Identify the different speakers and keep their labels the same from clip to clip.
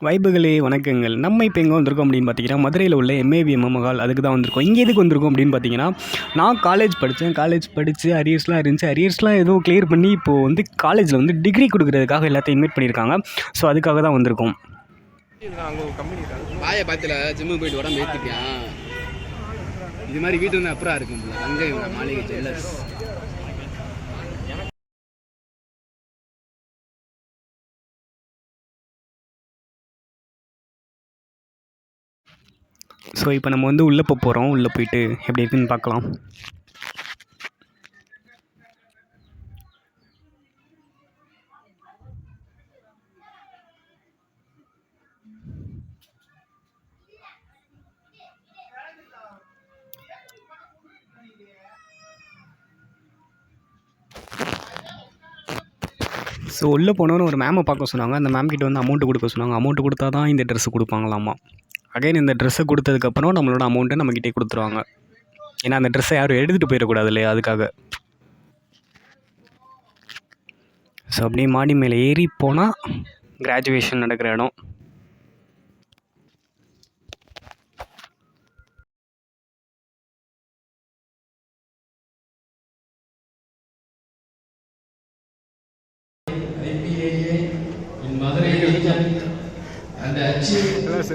Speaker 1: வைபுகளே வணக்கங்கள். நம்ம இப்போ எங்கே வந்திருக்கோம் அப்படின்னு பார்த்தீங்கன்னா, மதுரையில் உள்ள எம்ஏவிஎம் மகால் அதுக்கு தான் வந்திருக்கோம். இங்கே எதுக்கு வந்திருக்கோம் அப்படின்னு பார்த்தீங்கன்னா, நான் காலேஜ் படித்து அரியர்ஸ்லாம் இருந்துச்சு. அரியர்ஸ்லாம் ஏதோ கிளியர் பண்ணி இப்போது வந்து காலேஜில் வந்து டிகிரி கொடுக்குறதுக்காக எல்லாத்தையும் இன்வைட் பண்ணியிருக்காங்க. ஸோ அதுக்காக தான் வந்திருக்கோம்.
Speaker 2: வாயை பார்த்துல ஜிம்முக்கு போயிட்டு உடம்பு ஏற்றிட்டியான். இது மாதிரி வீட்டு வந்து அப்புறம் இருக்கும் அங்கே மாளிகை ஜுவல்லர்ஸ்.
Speaker 1: ஸோ இப்போ நம்ம வந்து உள்ளே போகிறோம். உள்ளே போயிட்டு எப்படி இருக்குன்னு பார்க்கலாம். ஸோ உள்ளே போனோன்னு ஒரு மேமை பார்க்க சொன்னாங்க. அந்த மேம் கிட்ட வந்து அமௌண்ட்டு கொடுக்க சொன்னாங்க. அமௌண்ட்டு கொடுத்தா தான் இந்த ட்ரெஸ்ஸு கொடுப்பாங்களாமா. அகைன் இந்த ட்ரெஸ்ஸை கொடுத்ததுக்கப்புறம் நம்மளோட அமௌண்ட்டை நம்மக்கிட்டே கொடுத்துருவாங்க. ஏன்னா அந்த ட்ரெஸ்ஸை யாரும் எடுத்துகிட்டு போயிடக்கூடாது இல்லையா, அதுக்காக. ஸோ அப்படியே மாடி மேலே ஏறி போனால் கிராஜுவேஷன் நடக்கிற இடம்.
Speaker 3: In Madurai region and achieved first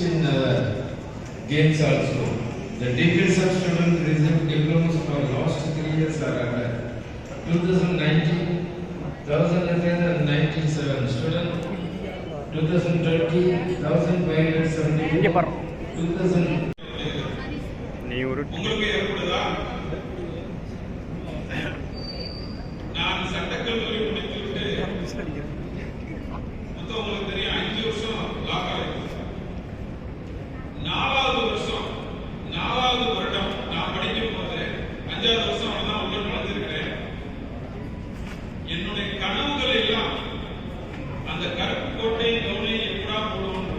Speaker 3: in games also. The decades of students received diplomas for last 3 years are under 2019, 1,997 students, 2020, 1,570, 2000.
Speaker 4: நான் சட்டக்கல்லூரி முடித்துவிட்டு மொத்தம் உங்களுக்கு தெரியும் 5 வருஷம் லா காலேஜ். 4வது வருடம் நான் படிக்கும் போது 5வது வருஷம் தான் உள்ள நுழைஞ்சிருக்கிறேன். என்னுடைய கனவுகள் எல்லாம் அந்த கருப்பு கோட்டை கவுனை எப்படா போடுவோம்.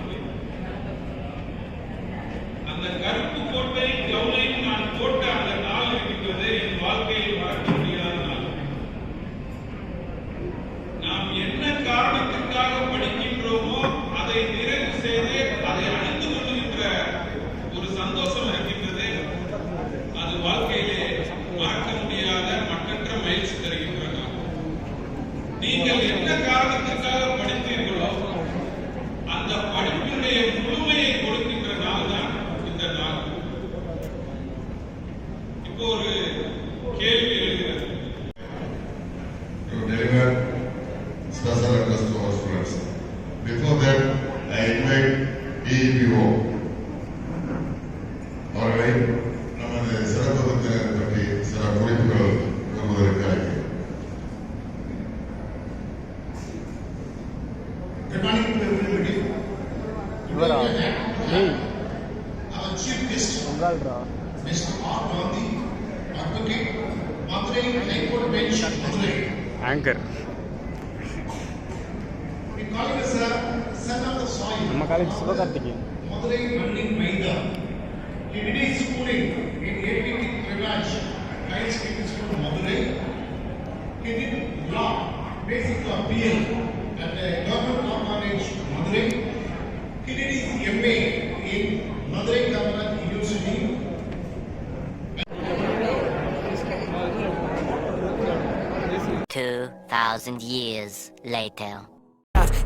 Speaker 4: அந்த கருப்பு கோட்டை கவுனை நான் போட்ட அந்த நாள் இருக்கின்றது என் வாழ்க்கையில் மறக்க முடியாத நாள். நாம் என்ன காரணத்துக்காக படிக்கின்றோமோ அதை நிறைவு செய்து அதை அணிந்து கொள்கின்ற ஒரு சந்தோஷம் இருக்கின்றது. அது வாழ்க்கையிலே மறக்க முடியாத மற்றற்ற மகிழ்ச்சி தருகின்றன. நீங்கள் என்ன காரணத்துக்காக படித்தீர்களோ அந்த படிப்பினுடைய முழுமையை கொடுக்கின்ற நாள் தான் இந்த நாள். இப்போ ஒரு கேள்வி எழுகிறது.
Speaker 5: Special address to our students. Before that, I invite EEPO. அவர்களை நமது சிறப்பு விருந்தினரை பற்றி சில குறிப்புகள் கூறுவதற்காக.
Speaker 6: Good morning to everybody. Our chief guest, Mr. R. Gandhi, advocate, Madurai High Court Bench, Madurai.
Speaker 1: Anchor.
Speaker 6: We call him as a son of the soil.
Speaker 1: நம்ம college Sivakarthikeyan.
Speaker 6: Madurai Manning Maida. He did his schooling in APT Kamaraj, High Secondary School, Madurai. He did law, basic law, PL, at the Government Law College, Madurai. He did his MA in Madurai Kamaraj University.
Speaker 7: 2,000 years later.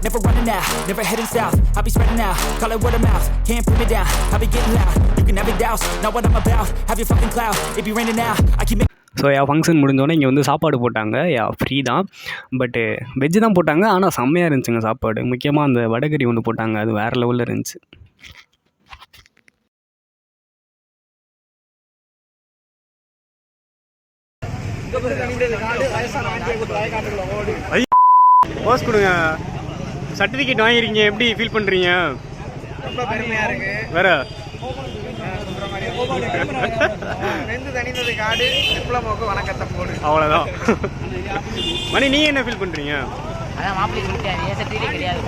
Speaker 8: Never running out, never heading south. I'll be spreading out, call it word of mouth. Can't put me down, I'll be getting loud. You can have your doubts, not what I'm about. Have your fucking clout, it be raining now. I keep
Speaker 1: so function முடிஞ்சோடனே இங்கே வந்து சாப்பாடு போட்டாங்க. Free தான், பட்டு veg தான் போட்டாங்க. ஆனால் செம்மையாக இருந்துச்சுங்க சாப்பாடு. முக்கியமாக அந்த வடகறி ஒன்று போட்டாங்க, அது வேறு லெவலில் இருந்துச்சு. போஸ் கொடுங்க. சர்டிஃபிகேட் வாங்கிருக்கீங்க, எப்படி ஃபீல் பண்ணுறீங்க?
Speaker 2: ரொம்ப பெருமையா இருக்கு.
Speaker 1: வேற
Speaker 2: வெந்து தனிந்தது காடு, டிப்ளமோக்கு வணக்கத்தை போடு.
Speaker 1: அவ்வளோதான். மணி, நீங்கள் என்ன ஃபீல் பண்ணுறீங்க?
Speaker 7: அதான் மாப்பிள்ளை கிடையாது, கிடையாது.